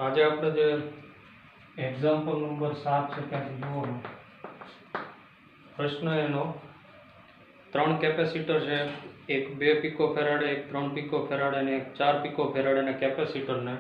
આજે આપણે જે એક્ઝામ્પલ નંબર 7 છે ત્યાંથી જોવાનો પ્રશ્ન એનો 3 કેપેસિટર છે, એક 2 પિકો ફેરાડે, એક 3 પિકો ફેરાડે અને એક 4 પિકો ફેરાડેના કેપેસિટરને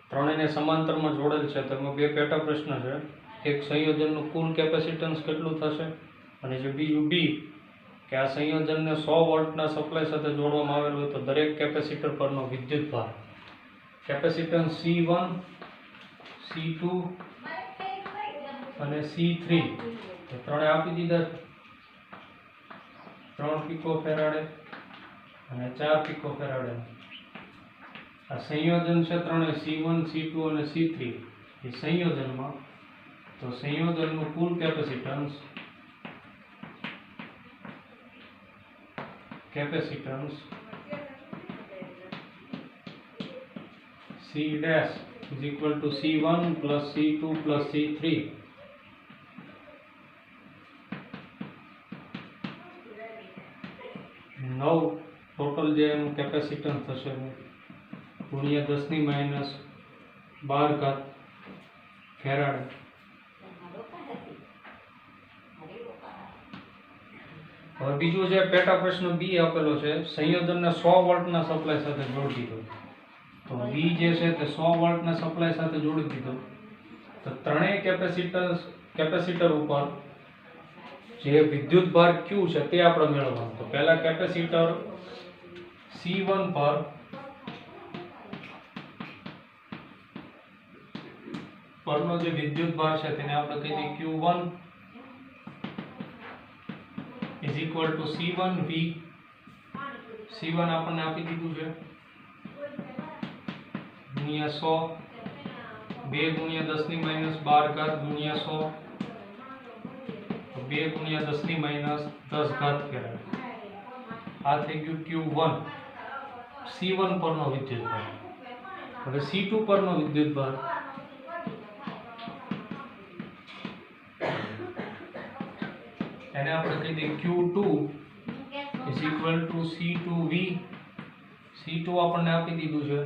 ત્રણેયને સમાંતરમાં જોડેલ છે. તો એમાં બે પેટા પ્રશ્ન છે. એક સંયોજનનું કુલ કેપેસિટન્સ કેટલું થશે અને જે બીજું બી કે આ સંયોજનને 100 વોલ્ટના સપ્લાય સાથે જોડવામાં આવેલું હોય તો દરેક કેપેસિટર પરનો વિદ્યુતભાર કેપેસિટન્સ C1, C2 અને C3 એ ત્રણે આપી દીધા છે. 3 પિકો ફેરાડે અને 4 પિકો ફેરાડે. આ સંયોજન છે ત્રણે C1, C2 અને C3 એ સંયોજનમાં. તો સંયોજનનું કુલ capacitance C dash is equal to C1 plus C2 plus C3. નવ ટોટલ જે એનું કેપેસિટન્સ થશે ગુણ્યા 10⁻12 ફેરાડ. હવે બીજું જે પેટા પ્રશ્ન બી આપેલો છે, સંયોજનને 100 વોલ્ટના સપ્લાય સાથે જોડી દીધો. તો બી જે છે તે 100 વોલ્ટના સપ્લાય સાથે જોડી દીધો. તો ત્રણેય કેપેસિટર ઉપર જે વિદ્યુતભાર Q છે તે આપણે મેળવવાનો. તો પહેલા કેપેસિટર C1 પર પરનો જે વિદ્યુતભાર છે તેને આપણે કહી દઈએ Q1 is equal to C1V. C1 આપણને આપી દીધું છે ગુણ્યા 100, 2 ગુણ્યા 10⁻12 ગુણ્યા 100, 2 ગુણ્યા 10⁻10 ફેરાડ. આ થઈ ગયું Q1 C1 પરનો વિદ્યુતભાર. હવે C2 પરનો વિદ્યુતભાર એને આપણે કહી દઈએ Q2 is equal to C2V. C2 આપણને આપી દીધું છે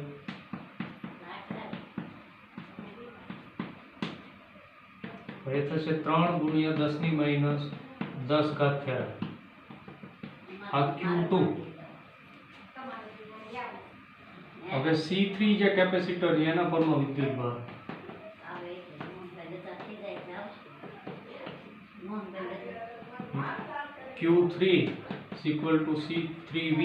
એ થશે 3 ગુણ્યા 10⁻10 ફેરાડ. આ Q2. હવે C3 જે કેપેસિટર છે એના પરનો વિદ્યુતભાર Q3 is equal to C3V.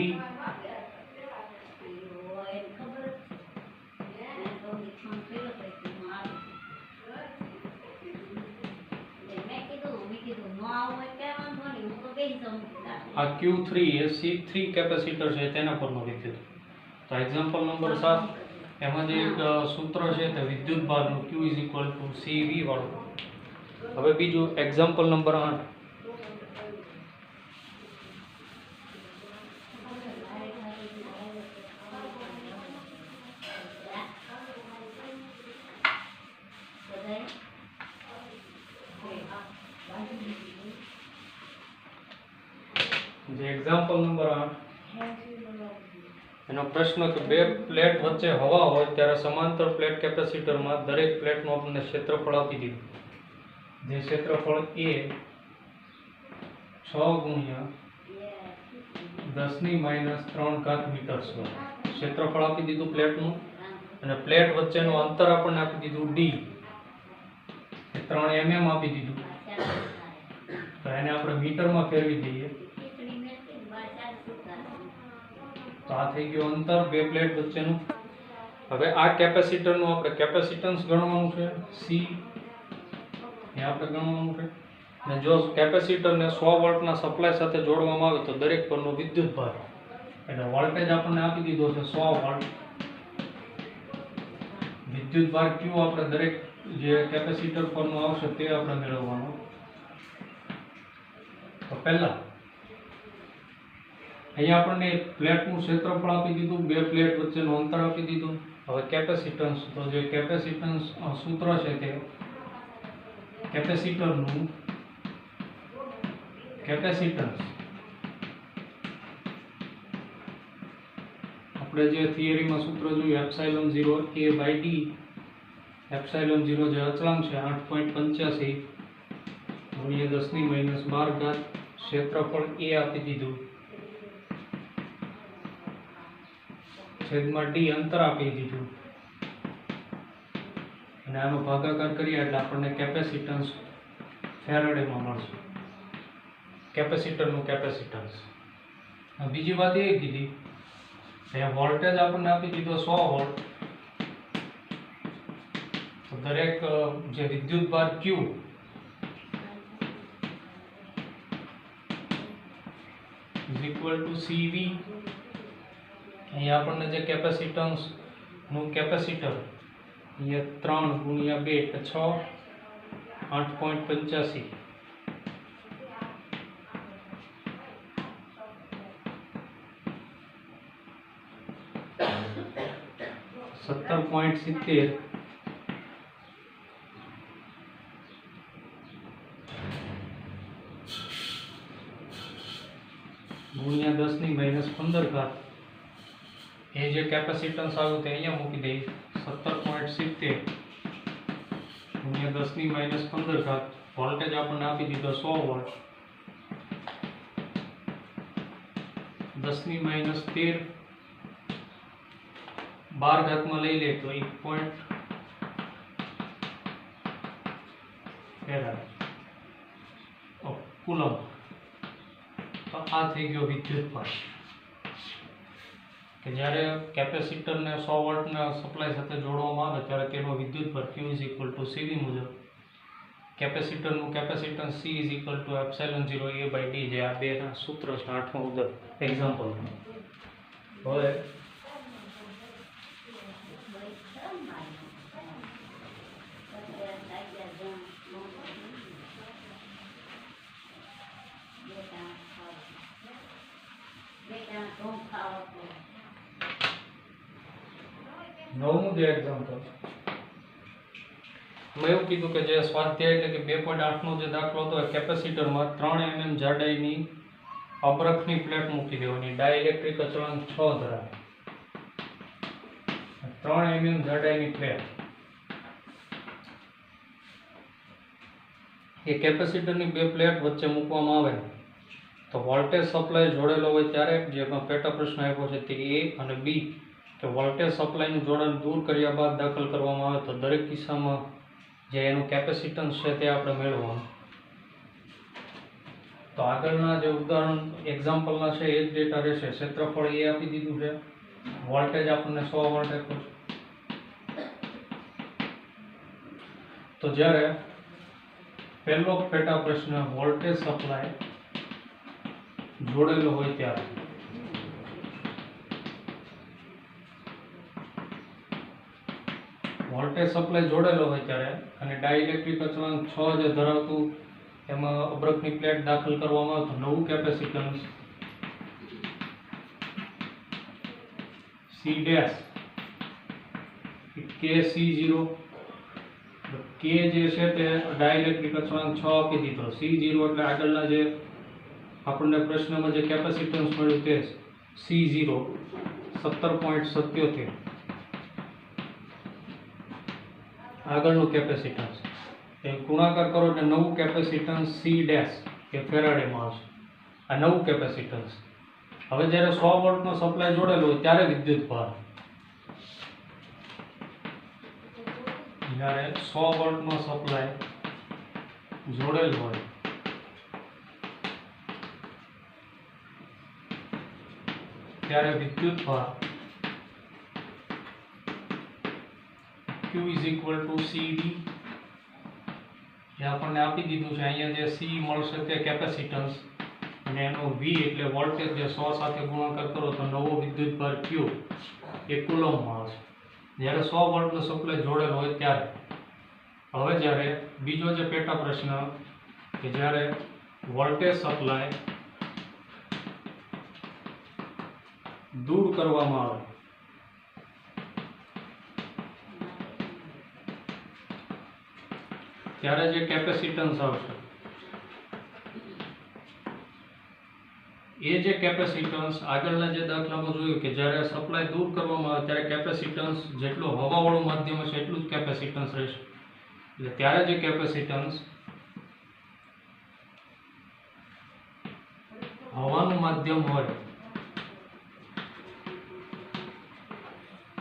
આ Q3 એ C3 કેપેસિટર છે તેના પરનો વિદ્યુત. તો એક્ઝામ્પલ નંબર 7 એમાં જે એક સૂત્ર છે તે વિદ્યુતભારનું Q is equal to CV વાળું. હવે બીજું એક્ઝામ્પલ નંબર 8. જે એક્ઝામ્પલ નંબર 8 એનો પ્રશ્ન કે બે પ્લેટ વચ્ચે હવા હોય ત્યારે સમાંતર પ્લેટ કેપેસિટરમાં દરેક પ્લેટનું આપણને ક્ષેત્રફળ આપી દીધું. જે ક્ષેત્રફળ એ 6 ગુણ્યા 10⁻³ મીટર સ્ક્વેર ક્ષેત્રફળ આપી દીધું પ્લેટનું. અને પ્લેટ વચ્ચેનું અંતર આપણને આપી દીધું D એ 3 mm આપી દીધું. તો એને આપણે મીટરમાં ફેરવી દઈએ તો આ થઈ ગયું અંતર બે પ્લેટ વચ્ચેનું. હવે આ કેપેસિટરનું આપણે કેપેસિટન્સ ગણવાનું છે C એ આપણે ગણવાનું છે. અને જો કેપેસિટરને 100 વોલ્ટના સપ્લાય સાથે જોડવામાં આવે તો દરેક પરનો વિદ્યુતભાર એટલે વોલ્ટેજ આપણને આપી દીધો છે 100 વોલ્ટ. વિદ્યુતભાર Q આપણે દરેક જે કેપેસિટર પરનો આવશે તે આપણે મેળવવાનો. તો પહેલા અહીંયા આપણને પ્લેટનું ક્ષેત્રફળ આપી દીધું, બે પ્લેટ વચ્ચેનું અંતર આપી દીધું. હવે કેપેસિટન્સ, તો જે કેપેસિટન્સ સૂત્ર છે તે કેપેસિટરનું કેપેસિટન્સ આપણે જે થિયરીમાં સૂત્ર જોયું એપ્સાઇલોન 0 A/D એપ્સાઇલોન 0 જે અચળાંક છે 8.85 ગુણ્યા 10⁻12 ક્ષેત્રફળ એ આપી દીધું, છેદમાં ડી અંતર આપી દીધું, અને આનો ભાગાકાર કરીએ એટલે આપણને કેપેસિટન્સ ફેરાડેમાં મળશે, કેપેસિટરનું કેપેસિટન્સ. બીજી વાત એ કીધી કે વોલ્ટેજ આપણને આપી દીધો 100 વોલ્ટ. તો દરેક જે વિદ્યુતભાર Q = CV, અહીંયા આપણને જે કેપેસિટન્સ નું કેપેસિટર અહીંયા 3 ગુણ્યા 2 એટલે 6, 8.85 17.70 ગુણ્યા 10⁻15 એ જે કેપેસિટન્સ આવ્યું તે અહીંયા મૂકી દઈએ, 17.70 ગુણ્યા 10⁻15. વોલ્ટેજ આપણને આપી દીધો 100 વોલ્ટ, 10⁻13 12 માં લઈ લે તો 1 ફેરાડ કુલમ. તો આ થઈ ગયો વિદ્યુતભાર કે જ્યારે કેપેસિટરને 100 વોલ્ટના સપ્લાય સાથે જોડવામાં આવે ત્યારે તેનો વિદ્યુતભાર Q = CV મુજબ કેપેસિટરનું કેપેસિટન્સ C = ε0A/d, જે આ બેના સૂત્ર છે 8મું ઉદાહરણ એક્ઝામ્પલ. હવે નવમું જે એક્ઝામ્પલ મેં એવું કીધું કે જે સ્વાધ્યાય એટલે કે 2.8 નો જે દાખલો હતો, કેપેસિટરમાં 3 mm જાડાઈની અબરખની પ્લેટ મૂકી દેવાની, ડાઇલેક્ટ્રિક અચળાંક 6 ધરાવે. 3 mm જાડાઈની પ્લેટ, એ કેપેસિટરની બે પ્લેટ વચ્ચે મૂકવામાં આવે તો વોલ્ટેજ સપ્લાય જોડેલો હોય ત્યારે, જેમાં પેટા પ્રશ્ન આપ્યો છે તે A અને B, કે વોલ્ટેજ સપ્લાયનું જોડાણ દૂર કર્યા બાદ દાખલ કરવામાં આવે તો દરેક કિસ્સામાં જે એનું કેપેસિટન્સ છે તે આપણે મેળવવાનું. તો આગળના જે ઉદાહરણ એક્ઝામ્પલના છે એ જ ડેટા રહેશે. ક્ષેત્રફળ એ આપી દીધું છે, વોલ્ટેજ આપણને 100 વોલ્ટ આપ્યો છે. તો જ્યારે પહેલો પેટા પ્રશ્ન વોલ્ટેજ સપ્લાય જોડેલો હોય ત્યારે વોલ્ટેજ સપ્લાય જોડેલો હોય ત્યારે અને ડાઇલેક્ટ્રિક અચળાંક 6 જે ધરાવતું એમાં અબરખની પ્લેટ દાખલ કરવામાં આવે તો નવું capacitance C dash KC0, K જે છે તે ડાઇલેક્ટ્રિક અચળાંક 6 આપી દીધો, C0 એટલે આગળના જે આપણને પ્રશ્નમાં જે કેપેસિટન્સ મળ્યું તે C0 17.77, આગળનું કેપેસિટન્સ એ ગુણાકાર કરો એટલે નવું કેપેસિટન્સ C ડેશ એ ફેરાડેમાં આવશે. આ નવું કેપેસિટન્સ. હવે જ્યારે 100 વોલ્ટનો સપ્લાય જોડેલો હોય ત્યારે વિદ્યુતભાર, જ્યારે 100 વોલ્ટનો સપ્લાય જોડેલો હોય ત્યારે વિદ્યુતભાર Q = CD, જે આપણને આપી દીધું છે. અહીંયા જે C મળશે તે કેપેસિટન્સ અને એનો V એટલે વોલ્ટેજ, જે 100 સાથે ગુણાકાર કરો તો નવો વિદ્યુતભાર Q એ કુલમમાં આવશે જ્યારે 100 વોલ્ટનો સપ્લાય જોડેલો હોય ત્યારે. હવે જ્યારે બીજો જે પેટા પ્રશ્ન કે જ્યારે વોલ્ટેજ સપ્લાય દૂર કરવામાં આવે ત્યારે જે કેપેસિટન્સ આવશે એ જે કેપેસિટન્સ આગળના જે દાખલામાં જોયું કે જ્યારે સપ્લાય દૂર કરવામાં આવે ત્યારે કેપેસિટન્સ જેટલું હવાવાળું માધ્યમ હશે એટલું જ કેપેસિટન્સ રહેશે. એટલે ત્યારે જે કેપેસિટન્સ હવાનું માધ્યમ હોય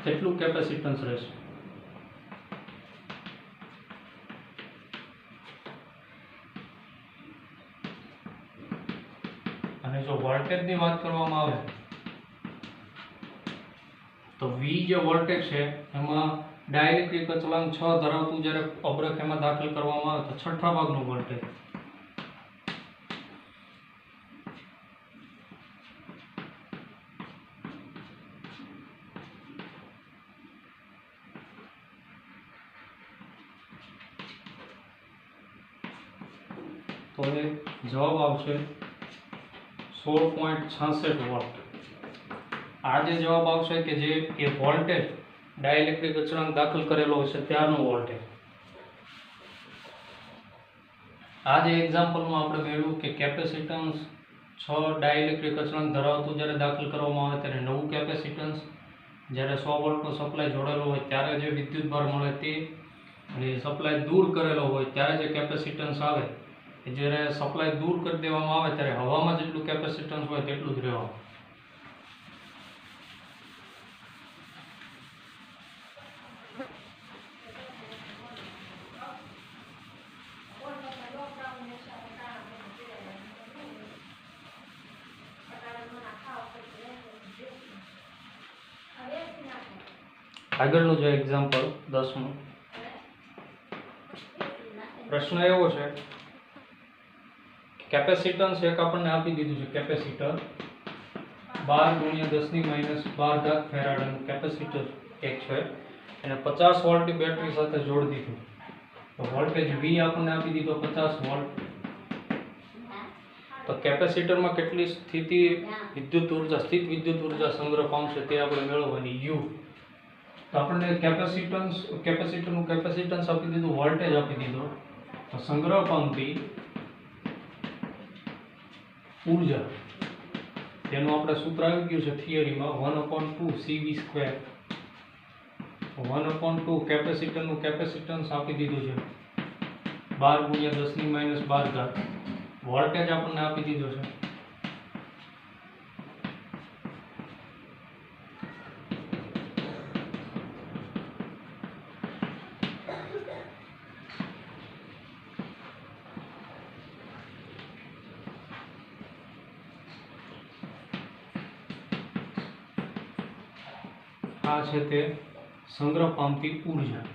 તેટલું કેપેસિટન્સ રહેશે. અને જો વોલ્ટેજની વાત કરવામાં આવે તો V જે વોલ્ટેજ છે એમાં ડાઇલેક્ટ્રિક અચળાંક 6 ધરાવતું જ્યારે અબરખ એમાં દાખલ કરવામાં આવે તો છઠ્ઠા ભાગનું વોલ્ટેજ. તો એ જવાબ આવશે 16.66 વોલ્ટ. આ જે જવાબ આવશે કે જે એ વોલ્ટેજ ડાઇલેક્ટ્રિક અચળાંક દાખલ કરેલો હશે ત્યારનો વોલ્ટેજ. આ જે એક્ઝામ્પલમાં આપણે મેળવ્યું કે કેપેસિટન્સ 6 ડાઇલેક્ટ્રિક અચળાંક ધરાવતું જ્યારે દાખલ કરવામાં આવે ત્યારે નવું કેપેસિટન્સ, જ્યારે 100 વોલ્ટનો સપ્લાય જોડેલો હોય ત્યારે જે વિદ્યુત ભાર મળે તે, અને સપ્લાય દૂર કરેલો હોય ત્યારે જે કેપેસિટન્સ આવે જ્યારે સપ્લાય દૂર કરી દેવામાં આવે ત્યારે હવામાં જેટલું કેપેસિટન્સ હોય તેટલું જ રહેવાનું. આગળનું જે એક્ઝામ્પલ 10મું પ્રશ્ન એવો છે કેપેસિટન્સ એક આપણને આપી દીધું છે કેપેસિટર 12 × 10⁻12 ફેરાડનું કેપેસિટર એક છે અને 50 વોલ્ટની બેટરી સાથે જોડી દીધું. તો વોલ્ટેજ V આપણને આપી દીધો 50 વોલ્ટ. તો કેપેસિટરમાં કેટલી સ્થિત વિદ્યુત ઉર્જા સંગ્રહ પામશે તે આપણે મેળવવાની U. તો આપણને કેપેસિટરનું કેપેસિટન્સ આપી દીધું, વોલ્ટેજ આપી દીધો. તો સંગ્રહ પામતી ઉર્જા તેનું આપણે સૂત્ર આવી ગયું છે થિયરીમાં 1/2 CV². 1/2 કેપેસિટરનું કેપેસિટન્સ આપી દીધું છે 12 × 10⁻12. વોલ્ટેજ આપણને આપી દીધો છે આ છે તે સંગ્રહ પામતી ઉર્જા.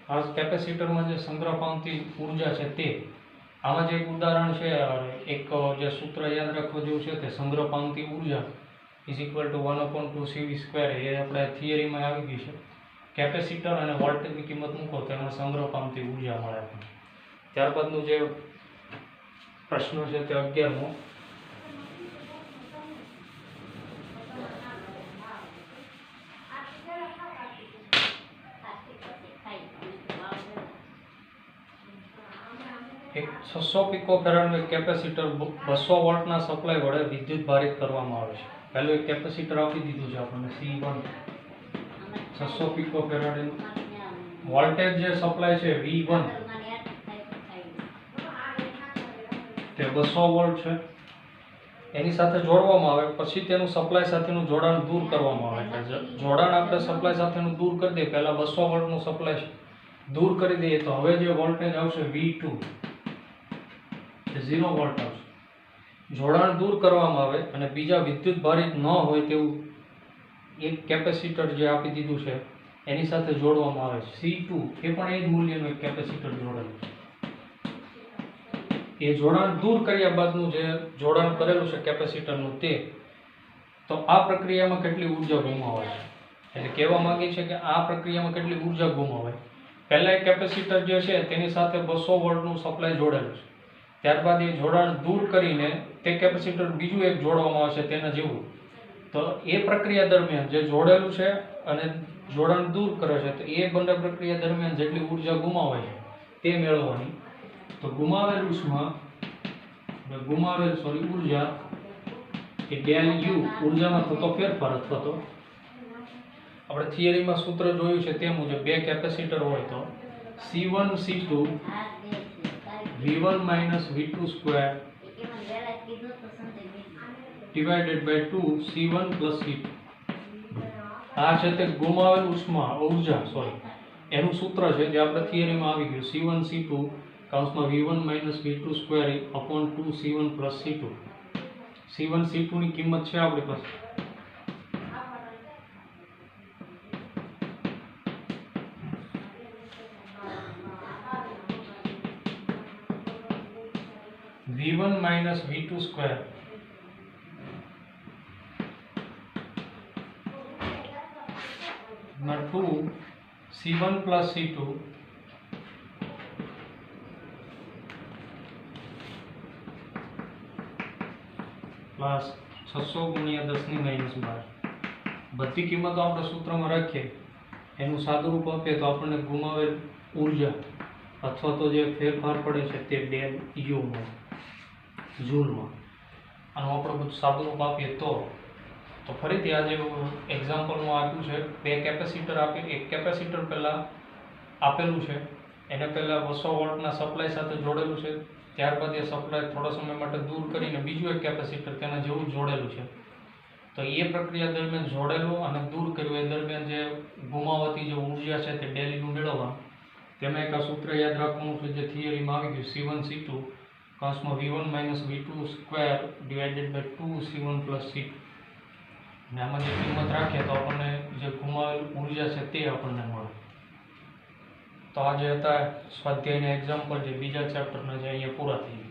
આ કેપેસિટરમાં જે સંગ્રહ પામતી ઉર્જા છે તે આમાં જે એક ઉદાહરણ છે, એક જે સૂત્ર યાદ રાખવા જેવું છે તે સંગ્રહ પામતી ઉર્જા = 1/2 CV². એ આપણે થિયરીમાં આવી ગઈ છે. કેપેસિટર અને વોલ્ટેજની કિંમત મૂકો તો એમાં સંગ્રહ પામતી ઉર્જા મળે. ત્યારબાદનું જે પ્રશ્ન છે તે 11મો એક 600 પિકોફેરાડનું કેપેસિટર 200 વોલ્ટના સપ્લાય વડે વિદ્યુત ભારિત કરવામાં આવે છે. પહેલું એક કેપેસિટર આપી દીધું છે આપણને C1 600 પિકોફેરાડ. વોલ્ટેજ જે સપ્લાય છે V1 તે 200 વોલ્ટ છે. એની સાથે જોડવામાં આવે પછી તેનું સપ્લાય સાથેનું જોડાણ દૂર કરવામાં આવે. એટલે જોડાણ આપણે સપ્લાય સાથેનું દૂર કરી દઈએ, પહેલા 200 વોલ્ટનું સપ્લાય દૂર કરી દઈએ તો હવે જે વોલ્ટેજ આવશે V2 એ 0 વોલ્ટ આવશે. જોડાણ દૂર કરવામાં આવે અને બીજા વિદ્યુત ભારિત ન હોય તેવું એક કેપેસિટર જે આપી દીધું છે એની સાથે જોડવામાં આવે છે C2. એ પણ એ જ મૂલ્યનું એક કેપેસિટર જોડેલું છે. એ જોડાણ દૂર કર્યા બાદનું જે જોડાણ કરેલું છે કેપેસિટરનું તે, તો આ પ્રક્રિયામાં કેટલી ઉર્જા ગુમાવાય છે. એટલે કહેવા માંગે છે કે આ પ્રક્રિયામાં કેટલી ઉર્જા ગુમાવાય. પહેલા એક કેપેસિટર જે છે તેની સાથે 200 વોલ્ટનું સપ્લાય જોડેલું છે. ત્યારબાદ એ જોડાણ દૂર કરીને તે કેપેસિટર બીજું એક જોડવામાં આવશે તેના જેવું. તો એ પ્રક્રિયા દરમિયાન જે જોડેલું છે અને જોડાણ દૂર કરે છે તો એ બંને પ્રક્રિયા દરમિયાન જેટલી ઉર્જા ગુમાવાય છે તે મેળવવાની. તો ગુમાવેલ ઉર્જા એ ડેલ યુ ઉર્જામાં થતો ફેરફાર અથવા તો આપણે થિયરીમાં સૂત્ર જોયું છે તે મુજબ બે કેપેસિટર હોય તો C1 C2 V1 minus V2 square divided by 2 C1 plus C2. આ છે તે ગુમાવેલ ઉર્જા એનું સૂત્ર છે જે આપણે થિયરીમાં આવી ગયું C1 C2 કૌંસમાં V1 minus V2 square upon 2 C1 plus C2. C1 C2 ની કિંમત છે આપણી પાસે V1 માઇનસ V2 સ્ક્વેર ના 2 C1 પ્લસ C2 પ્લસ 600 ગુણ્યા 10 ની માઇનસ 12. બધી કિંમતો આપણે સૂત્રમાં રાખીએ એનું સાદુરૂપ આપીએ તો આપણને ગુમાવેલ ઉર્જા અથવા તો જે ફેરફાર પડે છે તે ડેલ યુમાં જૂલમાં. આનું આપણે બધું સાદુરૂપ આપીએ તો ફરીથી આજે એક્ઝામ્પલમાં આપ્યું છે બે કેપેસિટર આપી. એક કેપેસિટર પહેલાં આપેલું છે એને પહેલાં 200 વોલ્ટના સપ્લાય સાથે જોડેલું છે. ત્યારબાદ એ સપ્લાય થોડા સમય માટે દૂર કરીને બીજું એક કેપેસિટર તેના જેવું જોડેલું છે. તો એ પ્રક્રિયા દરમિયાન જોડેલું અને દૂર કર્યું એ દરમિયાન જે ગુમાવાતી જે ઉર્જા છે તે ડેલ યુ મેળવવા તેમાં એક આ સૂત્ર યાદ રાખવાનું છે જે થિયરીમાં આવી ગયું C1 C2 કૌંસમાં V1 minus V2 square divided by 2 C1 plus C2. અને આમાં જે કિંમત રાખીએ તો આપણને જે ગુમાવેલ ઉર્જા છે તે આપણને મળે. તો આ જે હતા સ્વાધ્યાયના એક્ઝામ્પલ જે બીજા ચેપ્ટરના જે અહીંયા પૂરા થઈ ગયા.